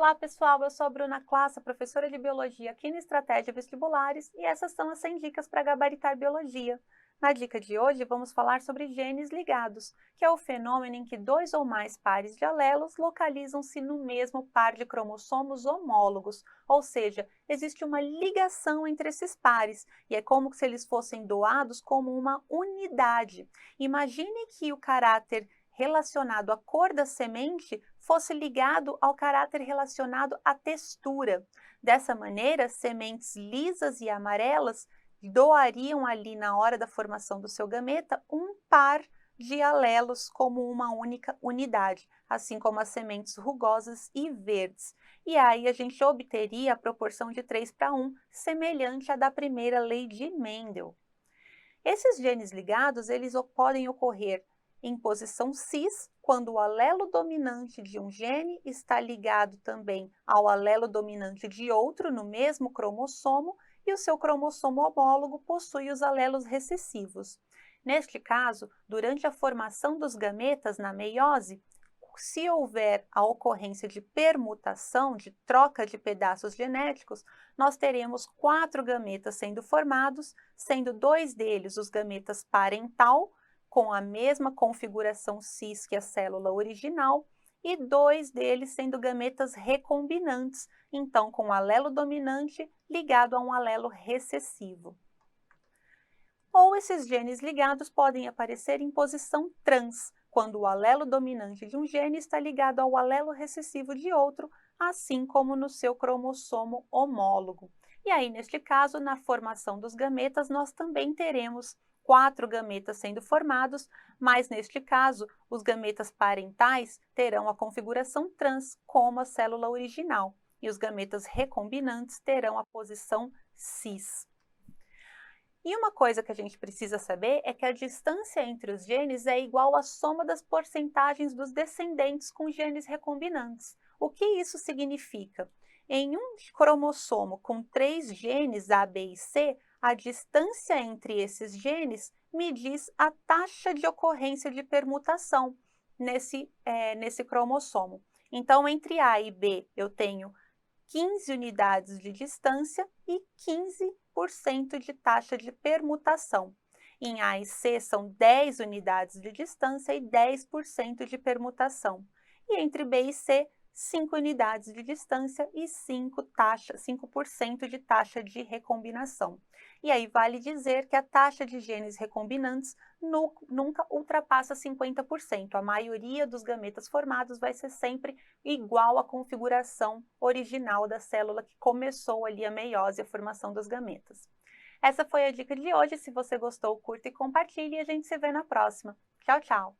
Olá pessoal, eu sou a Bruna Classa, professora de Biologia aqui no Estratégia Vestibulares e essas são as 100 dicas para gabaritar Biologia. Na dica de hoje vamos falar sobre genes ligados, que é o fenômeno em que dois ou mais pares de alelos localizam-se no mesmo par de cromossomos homólogos, ou seja, existe uma ligação entre esses pares e é como se eles fossem doados como uma unidade. Imagine que o caráter relacionado à cor da semente fosse ligado ao caráter relacionado à textura. Dessa maneira, sementes lisas e amarelas doariam ali na hora da formação do seu gameta um par de alelos como uma única unidade, assim como as sementes rugosas e verdes. E aí a gente obteria a proporção de 3:1, semelhante à da primeira lei de Mendel. Esses genes ligados, eles podem ocorrer em posição cis, quando o alelo dominante de um gene está ligado também ao alelo dominante de outro no mesmo cromossomo e o seu cromossomo homólogo possui os alelos recessivos. Neste caso, durante a formação dos gametas na meiose, se houver a ocorrência de permutação, de troca de pedaços genéticos, nós teremos 4 gametas sendo formados, sendo 2 deles os gametas parental, com a mesma configuração cis que a célula original, e 2 deles sendo gametas recombinantes, então com o alelo dominante ligado a um alelo recessivo. Ou esses genes ligados podem aparecer em posição trans, quando o alelo dominante de um gene está ligado ao alelo recessivo de outro, assim como no seu cromossomo homólogo. E aí, neste caso, na formação dos gametas, nós também teremos 4 gametas sendo formados, mas neste caso, os gametas parentais terão a configuração trans, como a célula original, e os gametas recombinantes terão a posição cis. E uma coisa que a gente precisa saber é que a distância entre os genes é igual à soma das porcentagens dos descendentes com genes recombinantes. O que isso significa? Em um cromossomo com 3 genes A, B e C, a distância entre esses genes me diz a taxa de ocorrência de permutação nesse cromossomo. Então, entre A e B, eu tenho 15 unidades de distância e 15% de taxa de permutação. Em A e C são 10 unidades de distância e 10% de permutação. E entre B e C, 5 unidades de distância e 5% de taxa de recombinação. E aí vale dizer que a taxa de genes recombinantes nunca ultrapassa 50%. A maioria dos gametas formados vai ser sempre igual à configuração original da célula que começou ali a meiose, a formação dos gametas. Essa foi a dica de hoje. Se você gostou, curta e compartilhe e a gente se vê na próxima. Tchau, tchau!